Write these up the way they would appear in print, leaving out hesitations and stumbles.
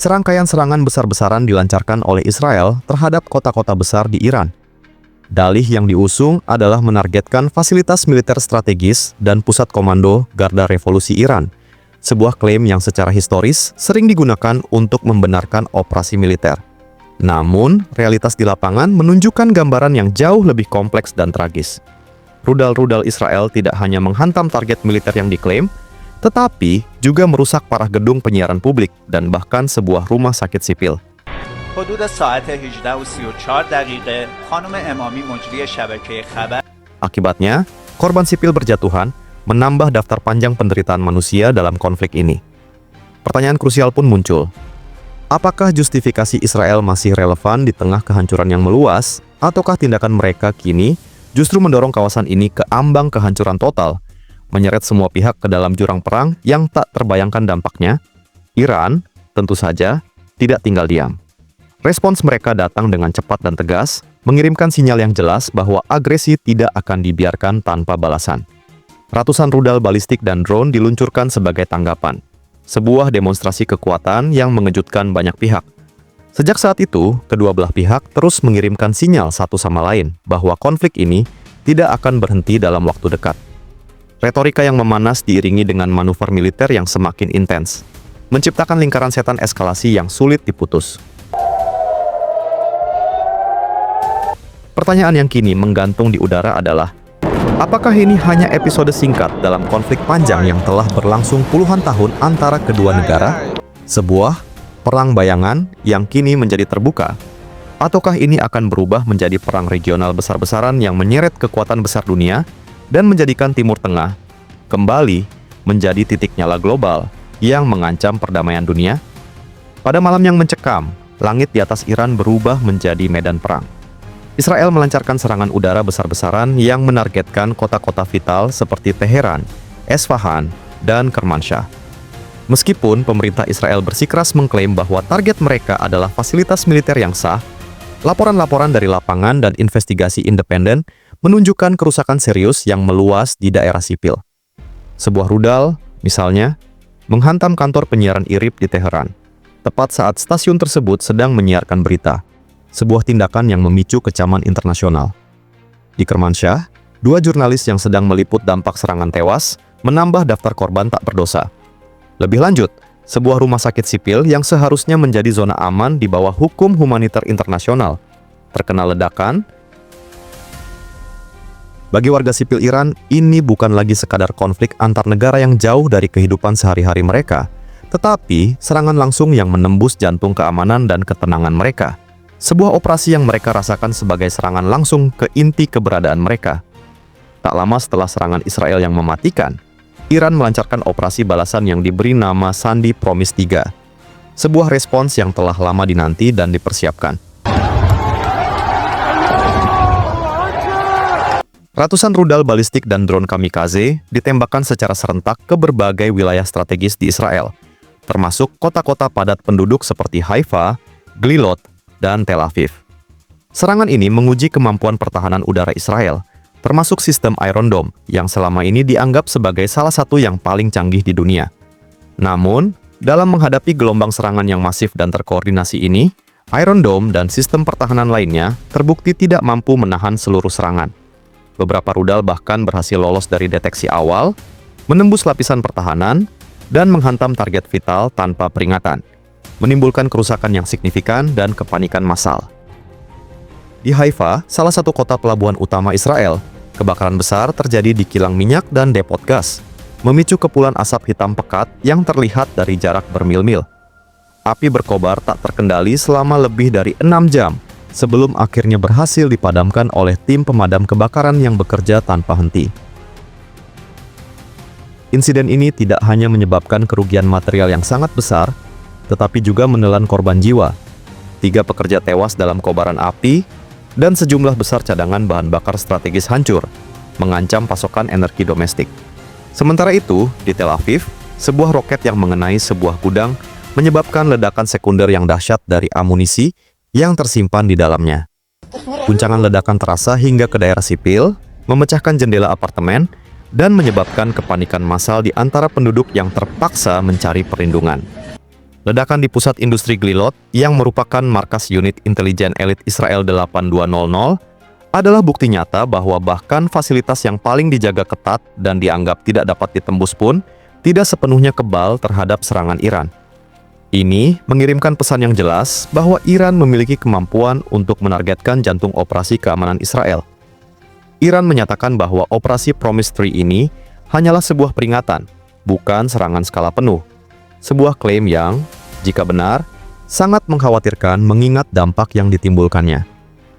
serangkaian serangan besar-besaran dilancarkan oleh Israel terhadap kota-kota besar di Iran. Dalih yang diusung adalah menargetkan fasilitas militer strategis dan pusat komando Garda Revolusi Iran, sebuah klaim yang secara historis sering digunakan untuk membenarkan operasi militer. Namun, realitas di lapangan menunjukkan gambaran yang jauh lebih kompleks dan tragis. Rudal-rudal Israel tidak hanya menghantam target militer yang diklaim, tetapi juga merusak parah gedung penyiaran publik dan bahkan sebuah rumah sakit sipil. حدود ساعت 18:34 دقیقه خانم امامی مجری شبکه خبر. Akibatnya, korban sipil berjatuhan, menambah daftar panjang penderitaan manusia dalam konflik ini. Pertanyaan krusial pun muncul. Apakah justifikasi Israel masih relevan di tengah kehancuran yang meluas, ataukah tindakan mereka kini justru mendorong kawasan ini ke ambang kehancuran total, menyeret semua pihak ke dalam jurang perang yang tak terbayangkan dampaknya? Iran, tentu saja, tidak tinggal diam. Respons mereka datang dengan cepat dan tegas, mengirimkan sinyal yang jelas bahwa agresi tidak akan dibiarkan tanpa balasan. Ratusan rudal balistik dan drone diluncurkan sebagai tanggapan. Sebuah demonstrasi kekuatan yang mengejutkan banyak pihak. Sejak saat itu, kedua belah pihak terus mengirimkan sinyal satu sama lain bahwa konflik ini tidak akan berhenti dalam waktu dekat. Retorika yang memanas diiringi dengan manuver militer yang semakin intens, menciptakan lingkaran setan eskalasi yang sulit diputus. Pertanyaan yang kini menggantung di udara adalah, apakah ini hanya episode singkat dalam konflik panjang yang telah berlangsung puluhan tahun antara kedua negara? Sebuah perang bayangan yang kini menjadi terbuka? Ataukah ini akan berubah menjadi perang regional besar-besaran yang menyeret kekuatan besar dunia dan menjadikan Timur Tengah kembali menjadi titik nyala global yang mengancam perdamaian dunia? Pada malam yang mencekam, langit di atas Iran berubah menjadi medan perang. Israel melancarkan serangan udara besar-besaran yang menargetkan kota-kota vital seperti Teheran, Esfahan, dan Kermanshah. Meskipun pemerintah Israel bersikeras mengklaim bahwa target mereka adalah fasilitas militer yang sah, laporan-laporan dari lapangan dan investigasi independen menunjukkan kerusakan serius yang meluas di daerah sipil. Sebuah rudal, misalnya, menghantam kantor penyiaran IRIB di Teheran, tepat saat stasiun tersebut sedang menyiarkan berita. Sebuah tindakan yang memicu kecaman internasional. Di Kermanshah, 2 jurnalis yang sedang meliput dampak serangan tewas, menambah daftar korban tak berdosa. Lebih lanjut, sebuah rumah sakit sipil yang seharusnya menjadi zona aman di bawah hukum humaniter internasional terkena ledakan. Bagi warga sipil Iran, ini bukan lagi sekadar konflik antar negara yang jauh dari kehidupan sehari-hari mereka, tetapi serangan langsung yang menembus jantung keamanan dan ketenangan mereka. Sebuah operasi yang mereka rasakan sebagai serangan langsung ke inti keberadaan mereka. Tak lama setelah serangan Israel yang mematikan, Iran melancarkan operasi balasan yang diberi nama Sandi Promise 3. Sebuah respons yang telah lama dinanti dan dipersiapkan. Ratusan rudal balistik dan drone kamikaze ditembakkan secara serentak ke berbagai wilayah strategis di Israel, termasuk kota-kota padat penduduk seperti Haifa, Glilot, dan Tel Aviv. Serangan ini menguji kemampuan pertahanan udara Israel, termasuk sistem Iron Dome yang selama ini dianggap sebagai salah satu yang paling canggih di dunia. Namun, dalam menghadapi gelombang serangan yang masif dan terkoordinasi ini, Iron Dome dan sistem pertahanan lainnya terbukti tidak mampu menahan seluruh serangan. Beberapa rudal bahkan berhasil lolos dari deteksi awal, menembus lapisan pertahanan, dan menghantam target vital tanpa peringatan, menimbulkan kerusakan yang signifikan dan kepanikan massal. Di Haifa, salah satu kota pelabuhan utama Israel, kebakaran besar terjadi di kilang minyak dan depot gas, memicu kepulan asap hitam pekat yang terlihat dari jarak bermil-mil. Api berkobar tak terkendali selama lebih dari 6 jam, sebelum akhirnya berhasil dipadamkan oleh tim pemadam kebakaran yang bekerja tanpa henti. Insiden ini tidak hanya menyebabkan kerugian material yang sangat besar, tetapi juga menelan korban jiwa. 3 pekerja tewas dalam kobaran api, dan sejumlah besar cadangan bahan bakar strategis hancur, mengancam pasokan energi domestik. Sementara itu, di Tel Aviv, sebuah roket yang mengenai sebuah gudang menyebabkan ledakan sekunder yang dahsyat dari amunisi yang tersimpan di dalamnya. Guncangan ledakan terasa hingga ke daerah sipil, memecahkan jendela apartemen, dan menyebabkan kepanikan massal di antara penduduk yang terpaksa mencari perlindungan. Ledakan di pusat industri Glilot yang merupakan markas unit intelijen elit Israel 8200 adalah bukti nyata bahwa bahkan fasilitas yang paling dijaga ketat dan dianggap tidak dapat ditembus pun tidak sepenuhnya kebal terhadap serangan Iran. Ini mengirimkan pesan yang jelas bahwa Iran memiliki kemampuan untuk menargetkan jantung operasi keamanan Israel. Iran menyatakan bahwa operasi Promise Tree ini hanyalah sebuah peringatan, bukan serangan skala penuh. Sebuah klaim yang, jika benar, sangat mengkhawatirkan mengingat dampak yang ditimbulkannya.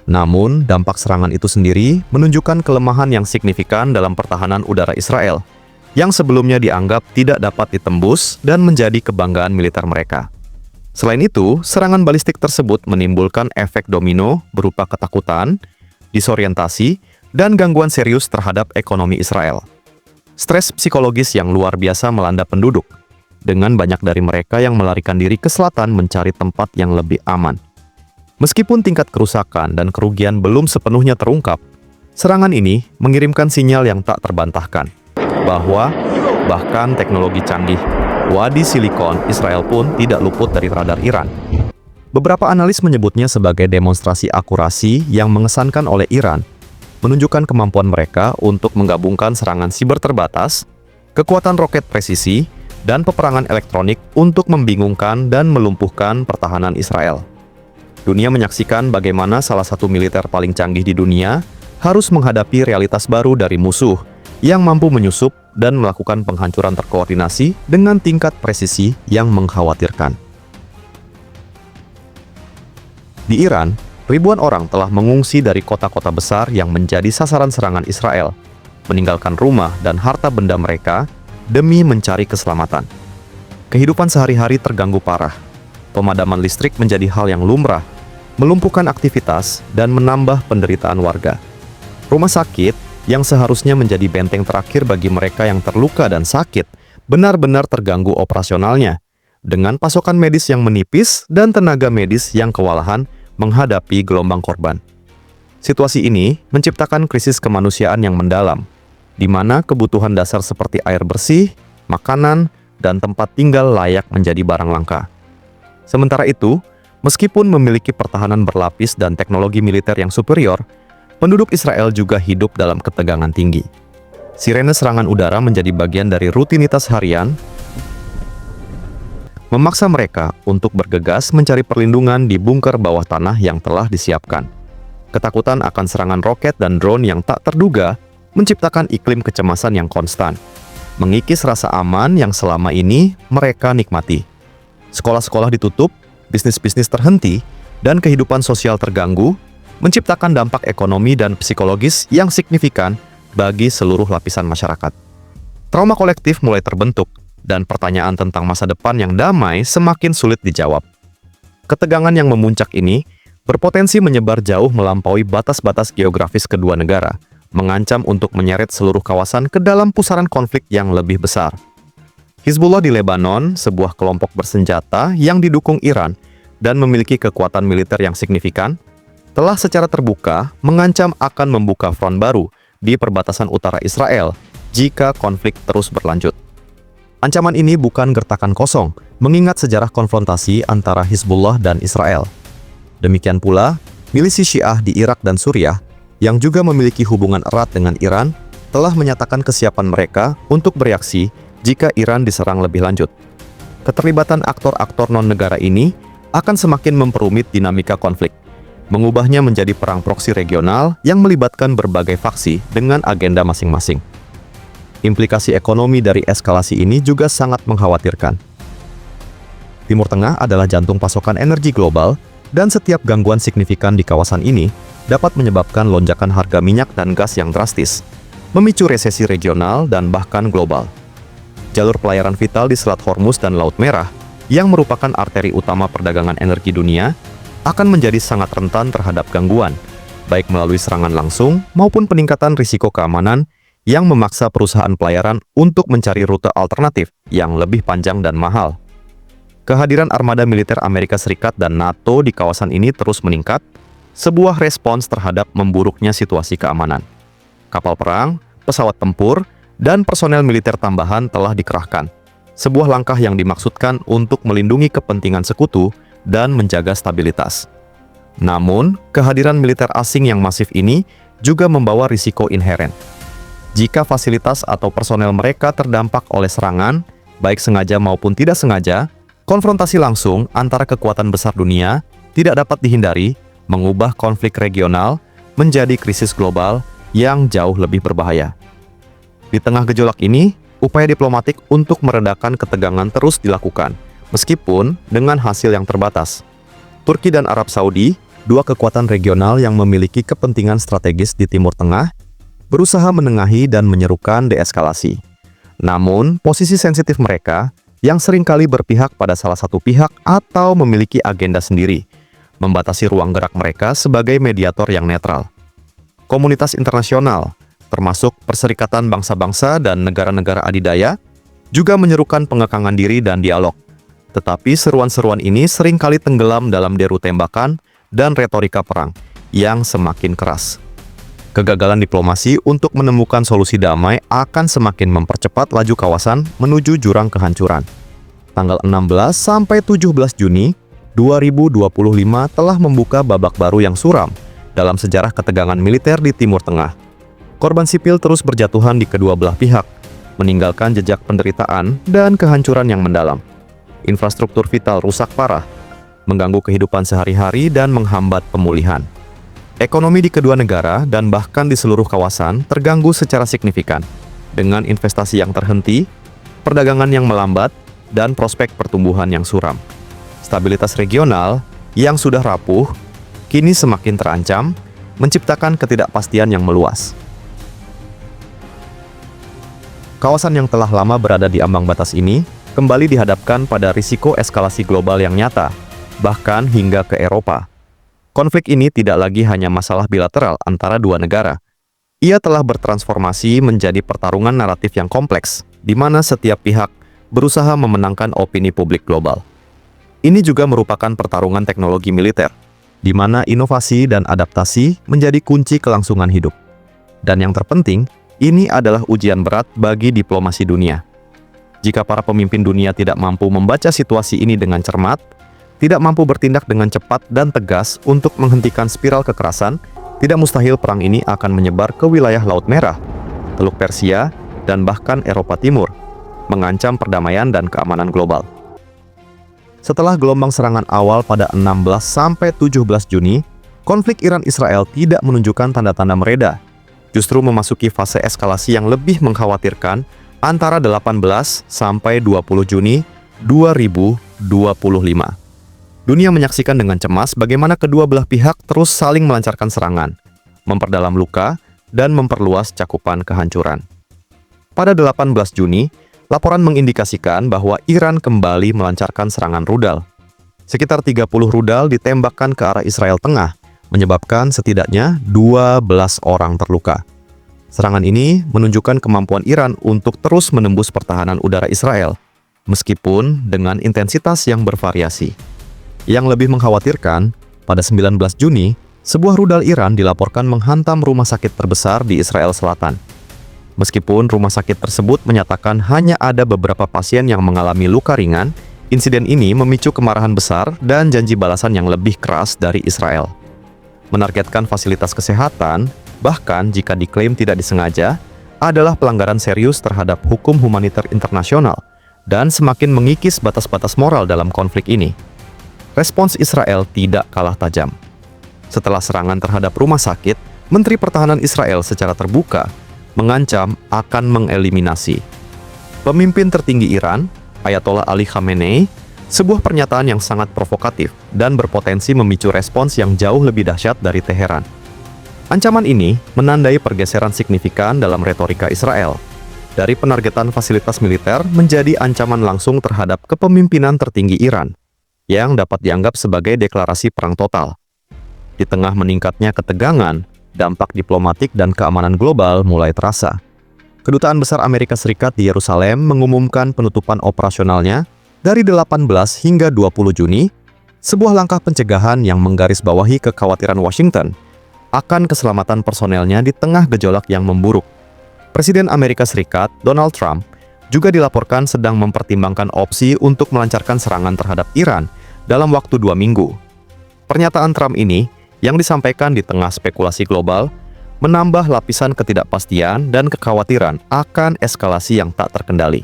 Namun, dampak serangan itu sendiri menunjukkan kelemahan yang signifikan dalam pertahanan udara Israel, yang sebelumnya dianggap tidak dapat ditembus dan menjadi kebanggaan militer mereka. Selain itu, serangan balistik tersebut menimbulkan efek domino berupa ketakutan, disorientasi, dan gangguan serius terhadap ekonomi Israel. Stres psikologis yang luar biasa melanda penduduk, dengan banyak dari mereka yang melarikan diri ke selatan mencari tempat yang lebih aman. Meskipun tingkat kerusakan dan kerugian belum sepenuhnya terungkap, serangan ini mengirimkan sinyal yang tak terbantahkan, bahwa bahkan teknologi canggih Wadi Silikon Israel pun tidak luput dari radar Iran. Beberapa analis menyebutnya sebagai demonstrasi akurasi yang mengesankan oleh Iran, menunjukkan kemampuan mereka untuk menggabungkan serangan siber terbatas, kekuatan roket presisi, dan peperangan elektronik untuk membingungkan dan melumpuhkan pertahanan Israel. Dunia menyaksikan bagaimana salah satu militer paling canggih di dunia harus menghadapi realitas baru dari musuh yang mampu menyusup dan melakukan penghancuran terkoordinasi dengan tingkat presisi yang mengkhawatirkan. Di Iran, ribuan orang telah mengungsi dari kota-kota besar yang menjadi sasaran serangan Israel, meninggalkan rumah dan harta benda mereka demi mencari keselamatan. Kehidupan sehari-hari terganggu parah. Pemadaman listrik menjadi hal yang lumrah, melumpuhkan aktivitas dan menambah penderitaan warga. Rumah sakit yang seharusnya menjadi benteng terakhir bagi mereka yang terluka dan sakit, benar-benar terganggu operasionalnya, dengan pasokan medis yang menipis dan tenaga medis yang kewalahan menghadapi gelombang korban. Situasi ini menciptakan krisis kemanusiaan yang mendalam, di mana kebutuhan dasar seperti air bersih, makanan, dan tempat tinggal layak menjadi barang langka. Sementara itu, meskipun memiliki pertahanan berlapis dan teknologi militer yang superior, penduduk Israel juga hidup dalam ketegangan tinggi. Sirene serangan udara menjadi bagian dari rutinitas harian, memaksa mereka untuk bergegas mencari perlindungan di bunker bawah tanah yang telah disiapkan. Ketakutan akan serangan roket dan drone yang tak terduga menciptakan iklim kecemasan yang konstan, mengikis rasa aman yang selama ini mereka nikmati. Sekolah-sekolah ditutup, bisnis-bisnis terhenti, dan kehidupan sosial terganggu, menciptakan dampak ekonomi dan psikologis yang signifikan bagi seluruh lapisan masyarakat. Trauma kolektif mulai terbentuk, dan pertanyaan tentang masa depan yang damai semakin sulit dijawab. Ketegangan yang memuncak ini berpotensi menyebar jauh melampaui batas-batas geografis kedua negara, mengancam untuk menyeret seluruh kawasan ke dalam pusaran konflik yang lebih besar. Hizbullah di Lebanon, sebuah kelompok bersenjata yang didukung Iran dan memiliki kekuatan militer yang signifikan, telah secara terbuka mengancam akan membuka front baru di perbatasan utara Israel jika konflik terus berlanjut. Ancaman ini bukan gertakan kosong, mengingat sejarah konfrontasi antara Hizbullah dan Israel. Demikian pula, milisi Syiah di Irak dan Suriah yang juga memiliki hubungan erat dengan Iran, telah menyatakan kesiapan mereka untuk bereaksi jika Iran diserang lebih lanjut. Keterlibatan aktor-aktor non-negara ini akan semakin memperumit dinamika konflik, mengubahnya menjadi perang proksi regional yang melibatkan berbagai faksi dengan agenda masing-masing. Implikasi ekonomi dari eskalasi ini juga sangat mengkhawatirkan. Timur Tengah adalah jantung pasokan energi global, dan setiap gangguan signifikan di kawasan ini dapat menyebabkan lonjakan harga minyak dan gas yang drastis, memicu resesi regional dan bahkan global. Jalur pelayaran vital di Selat Hormuz dan Laut Merah, yang merupakan arteri utama perdagangan energi dunia, akan menjadi sangat rentan terhadap gangguan, baik melalui serangan langsung maupun peningkatan risiko keamanan yang memaksa perusahaan pelayaran untuk mencari rute alternatif yang lebih panjang dan mahal. Kehadiran armada militer Amerika Serikat dan NATO di kawasan ini terus meningkat, sebuah respons terhadap memburuknya situasi keamanan. Kapal perang, pesawat tempur, dan personel militer tambahan telah dikerahkan, sebuah langkah yang dimaksudkan untuk melindungi kepentingan sekutu dan menjaga stabilitas. Namun, kehadiran militer asing yang masif ini juga membawa risiko inheren. Jika fasilitas atau personel mereka terdampak oleh serangan, baik sengaja maupun tidak sengaja, konfrontasi langsung antara kekuatan besar dunia tidak dapat dihindari, mengubah konflik regional menjadi krisis global yang jauh lebih berbahaya. Di tengah gejolak ini, upaya diplomatik untuk meredakan ketegangan terus dilakukan, meskipun dengan hasil yang terbatas. Turki dan Arab Saudi, dua kekuatan regional yang memiliki kepentingan strategis di Timur Tengah, berusaha menengahi dan menyerukan deeskalasi. Namun, posisi sensitif mereka yang seringkali berpihak pada salah satu pihak atau memiliki agenda sendiri, membatasi ruang gerak mereka sebagai mediator yang netral. Komunitas internasional, termasuk Perserikatan Bangsa-Bangsa dan negara-negara adidaya, juga menyerukan pengekangan diri dan dialog. Tetapi seruan-seruan ini seringkali tenggelam dalam deru tembakan dan retorika perang yang semakin keras. Kegagalan diplomasi untuk menemukan solusi damai akan semakin mempercepat laju kawasan menuju jurang kehancuran. Tanggal 16 sampai 17 Juni 2025 telah membuka babak baru yang suram dalam sejarah ketegangan militer di Timur Tengah. Korban sipil terus berjatuhan di kedua belah pihak, meninggalkan jejak penderitaan dan kehancuran yang mendalam. Infrastruktur vital rusak parah, mengganggu kehidupan sehari-hari dan menghambat pemulihan. Ekonomi di kedua negara dan bahkan di seluruh kawasan terganggu secara signifikan, dengan investasi yang terhenti, perdagangan yang melambat, dan prospek pertumbuhan yang suram. Stabilitas regional yang sudah rapuh, kini semakin terancam, menciptakan ketidakpastian yang meluas. Kawasan yang telah lama berada di ambang batas ini kembali dihadapkan pada risiko eskalasi global yang nyata, bahkan hingga ke Eropa. Konflik ini tidak lagi hanya masalah bilateral antara dua negara. Ia telah bertransformasi menjadi pertarungan naratif yang kompleks, di mana setiap pihak berusaha memenangkan opini publik global. Ini juga merupakan pertarungan teknologi militer, di mana inovasi dan adaptasi menjadi kunci kelangsungan hidup. Dan yang terpenting, ini adalah ujian berat bagi diplomasi dunia. Jika para pemimpin dunia tidak mampu membaca situasi ini dengan cermat, tidak mampu bertindak dengan cepat dan tegas untuk menghentikan spiral kekerasan, tidak mustahil perang ini akan menyebar ke wilayah Laut Merah, Teluk Persia, dan bahkan Eropa Timur, mengancam perdamaian dan keamanan global. Setelah gelombang serangan awal pada 16 sampai 17 Juni, konflik Iran-Israel tidak menunjukkan tanda-tanda mereda, justru memasuki fase eskalasi yang lebih mengkhawatirkan antara 18 sampai 20 Juni 2025. Dunia menyaksikan dengan cemas bagaimana kedua belah pihak terus saling melancarkan serangan, memperdalam luka, dan memperluas cakupan kehancuran. Pada 18 Juni, laporan mengindikasikan bahwa Iran kembali melancarkan serangan rudal. Sekitar 30 rudal ditembakkan ke arah Israel Tengah, menyebabkan setidaknya 12 orang terluka. Serangan ini menunjukkan kemampuan Iran untuk terus menembus pertahanan udara Israel, meskipun dengan intensitas yang bervariasi. Yang lebih mengkhawatirkan, pada 19 Juni, sebuah rudal Iran dilaporkan menghantam rumah sakit terbesar di Israel Selatan. Meskipun rumah sakit tersebut menyatakan hanya ada beberapa pasien yang mengalami luka ringan, insiden ini memicu kemarahan besar dan janji balasan yang lebih keras dari Israel. Menargetkan fasilitas kesehatan, bahkan jika diklaim tidak disengaja, adalah pelanggaran serius terhadap hukum humaniter internasional dan semakin mengikis batas-batas moral dalam konflik ini. Respons Israel tidak kalah tajam. Setelah serangan terhadap rumah sakit, Menteri Pertahanan Israel secara terbuka mengancam akan mengeliminasi pemimpin tertinggi Iran, Ayatollah Ali Khamenei, sebuah pernyataan yang sangat provokatif dan berpotensi memicu respons yang jauh lebih dahsyat dari Teheran. Ancaman ini menandai pergeseran signifikan dalam retorika Israel, dari penargetan fasilitas militer menjadi ancaman langsung terhadap kepemimpinan tertinggi Iran, yang dapat dianggap sebagai deklarasi perang total. Di tengah meningkatnya ketegangan, dampak diplomatik dan keamanan global mulai terasa. Kedutaan Besar Amerika Serikat di Yerusalem mengumumkan penutupan operasionalnya dari 18 hingga 20 Juni, sebuah langkah pencegahan yang menggarisbawahi kekhawatiran Washington akan keselamatan personelnya di tengah gejolak yang memburuk. Presiden Amerika Serikat, Donald Trump, juga dilaporkan sedang mempertimbangkan opsi untuk melancarkan serangan terhadap Iran dalam waktu 2 minggu. Pernyataan Trump ini, yang disampaikan di tengah spekulasi global, menambah lapisan ketidakpastian dan kekhawatiran akan eskalasi yang tak terkendali.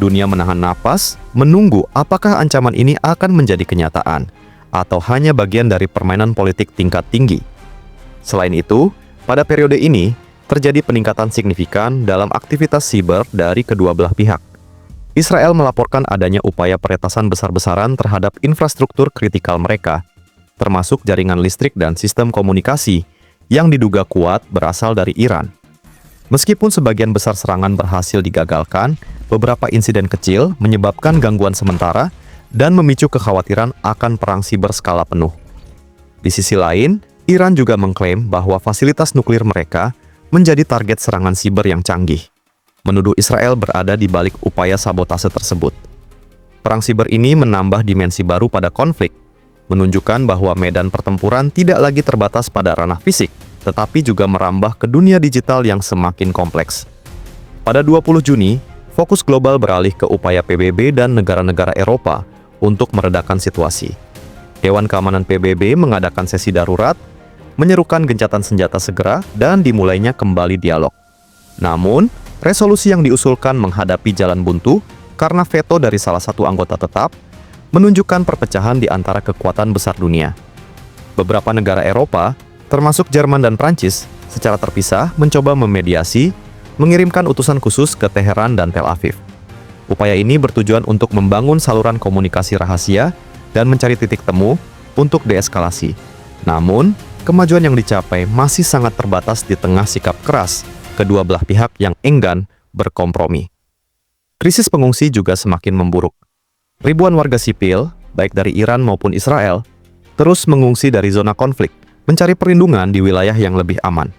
Dunia menahan napas, menunggu apakah ancaman ini akan menjadi kenyataan, atau hanya bagian dari permainan politik tingkat tinggi. Selain itu, pada periode ini, terjadi peningkatan signifikan dalam aktivitas siber dari kedua belah pihak. Israel melaporkan adanya upaya peretasan besar-besaran terhadap infrastruktur kritikal mereka, termasuk jaringan listrik dan sistem komunikasi yang diduga kuat berasal dari Iran. Meskipun sebagian besar serangan berhasil digagalkan, beberapa insiden kecil menyebabkan gangguan sementara dan memicu kekhawatiran akan perang siber skala penuh. Di sisi lain, Iran juga mengklaim bahwa fasilitas nuklir mereka menjadi target serangan siber yang canggih, menuduh Israel berada di balik upaya sabotase tersebut. Perang siber ini menambah dimensi baru pada konflik, menunjukkan bahwa medan pertempuran tidak lagi terbatas pada ranah fisik, tetapi juga merambah ke dunia digital yang semakin kompleks. Pada 20 Juni, fokus global beralih ke upaya PBB dan negara-negara Eropa untuk meredakan situasi. Dewan Keamanan PBB mengadakan sesi darurat, menyerukan gencatan senjata segera, dan dimulainya kembali dialog. Namun, resolusi yang diusulkan menghadapi jalan buntu karena veto dari salah satu anggota tetap, menunjukkan perpecahan di antara kekuatan besar dunia. Beberapa negara Eropa, termasuk Jerman dan Prancis, secara terpisah mencoba memediasi, mengirimkan utusan khusus ke Teheran dan Tel Aviv. Upaya ini bertujuan untuk membangun saluran komunikasi rahasia dan mencari titik temu untuk deeskalasi. Namun, kemajuan yang dicapai masih sangat terbatas di tengah sikap keras kedua belah pihak yang enggan berkompromi. Krisis pengungsi juga semakin memburuk. Ribuan warga sipil, baik dari Iran maupun Israel, terus mengungsi dari zona konflik, mencari perlindungan di wilayah yang lebih aman.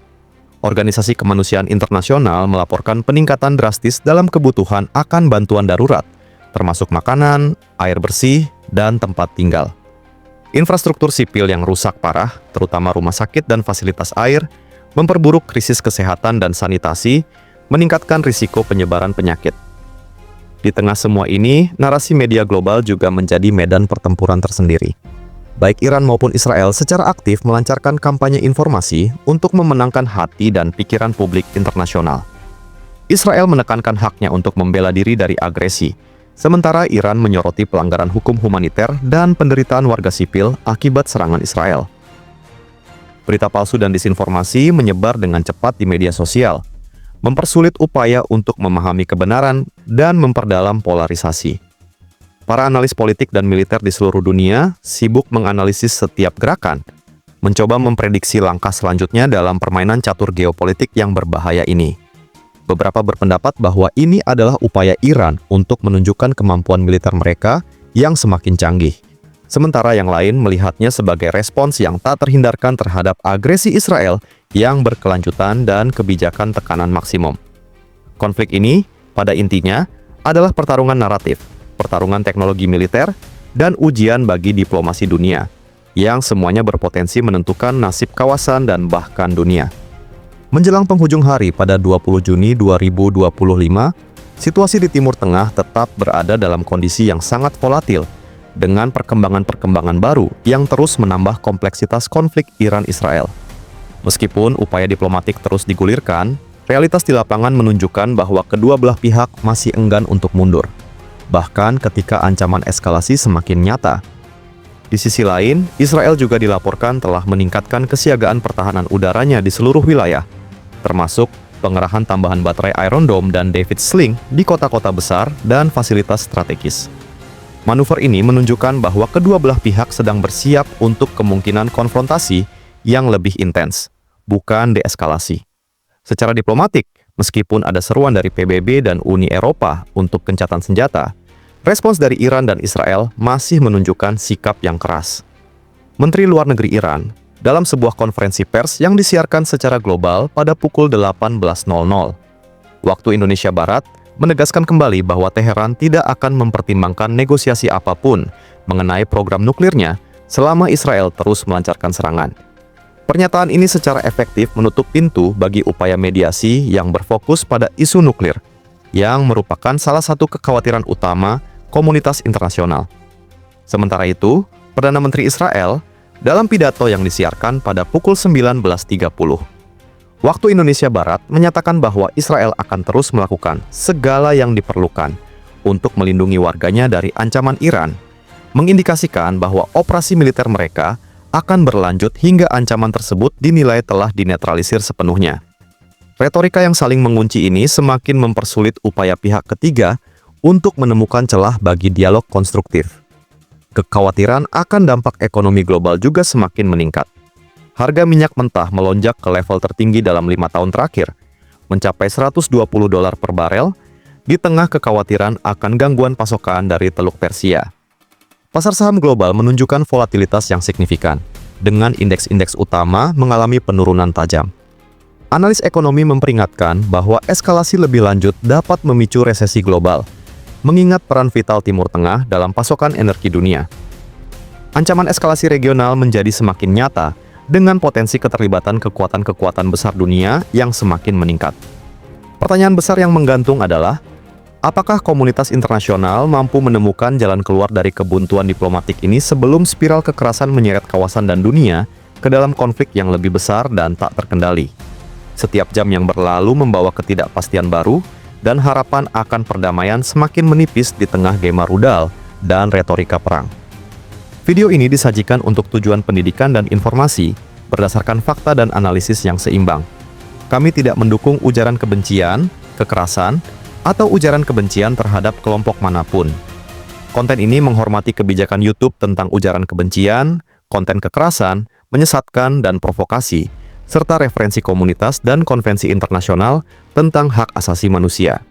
Organisasi Kemanusiaan Internasional melaporkan peningkatan drastis dalam kebutuhan akan bantuan darurat, termasuk makanan, air bersih, dan tempat tinggal. Infrastruktur sipil yang rusak parah, terutama rumah sakit dan fasilitas air, memperburuk krisis kesehatan dan sanitasi, meningkatkan risiko penyebaran penyakit. Di tengah semua ini, narasi media global juga menjadi medan pertempuran tersendiri. Baik Iran maupun Israel secara aktif melancarkan kampanye informasi untuk memenangkan hati dan pikiran publik internasional. Israel menekankan haknya untuk membela diri dari agresi, sementara Iran menyoroti pelanggaran hukum humaniter dan penderitaan warga sipil akibat serangan Israel. Berita palsu dan disinformasi menyebar dengan cepat di media sosial, mempersulit upaya untuk memahami kebenaran dan memperdalam polarisasi. Para analis politik dan militer di seluruh dunia sibuk menganalisis setiap gerakan, mencoba memprediksi langkah selanjutnya dalam permainan catur geopolitik yang berbahaya ini. Beberapa berpendapat bahwa ini adalah upaya Iran untuk menunjukkan kemampuan militer mereka yang semakin canggih. Sementara yang lain melihatnya sebagai respons yang tak terhindarkan terhadap agresi Israel yang berkelanjutan dan kebijakan tekanan maksimum. Konflik ini, pada intinya, adalah pertarungan naratif, pertarungan teknologi militer, dan ujian bagi diplomasi dunia, yang semuanya berpotensi menentukan nasib kawasan dan bahkan dunia. Menjelang penghujung hari pada 20 Juni 2025, situasi di Timur Tengah tetap berada dalam kondisi yang sangat volatil, dengan perkembangan-perkembangan baru yang terus menambah kompleksitas konflik Iran-Israel. Meskipun upaya diplomatik terus digulirkan, realitas di lapangan menunjukkan bahwa kedua belah pihak masih enggan untuk mundur, bahkan ketika ancaman eskalasi semakin nyata. Di sisi lain, Israel juga dilaporkan telah meningkatkan kesiagaan pertahanan udaranya di seluruh wilayah, termasuk pengerahan tambahan baterai Iron Dome dan David Sling di kota-kota besar dan fasilitas strategis. Manuver ini menunjukkan bahwa kedua belah pihak sedang bersiap untuk kemungkinan konfrontasi yang lebih intens, bukan deeskalasi. Secara diplomatik, meskipun ada seruan dari PBB dan Uni Eropa untuk gencatan senjata, respons dari Iran dan Israel masih menunjukkan sikap yang keras. Menteri Luar Negeri Iran, dalam sebuah konferensi pers yang disiarkan secara global pada pukul 18.00 waktu Indonesia Barat, menegaskan kembali bahwa Teheran tidak akan mempertimbangkan negosiasi apapun mengenai program nuklirnya selama Israel terus melancarkan serangan. Pernyataan ini secara efektif menutup pintu bagi upaya mediasi yang berfokus pada isu nuklir, yang merupakan salah satu kekhawatiran utama komunitas internasional. Sementara itu, Perdana Menteri Israel dalam pidato yang disiarkan pada pukul 19.30 waktu Indonesia Barat menyatakan bahwa Israel akan terus melakukan segala yang diperlukan untuk melindungi warganya dari ancaman Iran, mengindikasikan bahwa operasi militer mereka akan berlanjut hingga ancaman tersebut dinilai telah dinetralisir sepenuhnya. Retorika yang saling mengunci ini semakin mempersulit upaya pihak ketiga untuk menemukan celah bagi dialog konstruktif. Kekhawatiran akan dampak ekonomi global juga semakin meningkat. Harga minyak mentah melonjak ke level tertinggi dalam 5 tahun terakhir, mencapai $120 per barel, di tengah kekhawatiran akan gangguan pasokan dari Teluk Persia. Pasar saham global menunjukkan volatilitas yang signifikan, dengan indeks-indeks utama mengalami penurunan tajam. Analis ekonomi memperingatkan bahwa eskalasi lebih lanjut dapat memicu resesi global, mengingat peran vital Timur Tengah dalam pasokan energi dunia. Ancaman eskalasi regional menjadi semakin nyata dengan potensi keterlibatan kekuatan-kekuatan besar dunia yang semakin meningkat. Pertanyaan besar yang menggantung adalah, apakah komunitas internasional mampu menemukan jalan keluar dari kebuntuan diplomatik ini sebelum spiral kekerasan menyeret kawasan dan dunia ke dalam konflik yang lebih besar dan tak terkendali? Setiap jam yang berlalu membawa ketidakpastian baru, dan harapan akan perdamaian semakin menipis di tengah gema rudal dan retorika perang. Video ini disajikan untuk tujuan pendidikan dan informasi, berdasarkan fakta dan analisis yang seimbang. Kami tidak mendukung ujaran kebencian, kekerasan, atau ujaran kebencian terhadap kelompok manapun. Konten ini menghormati kebijakan YouTube tentang ujaran kebencian, konten kekerasan, menyesatkan, dan provokasi, serta referensi komunitas dan konvensi internasional tentang hak asasi manusia.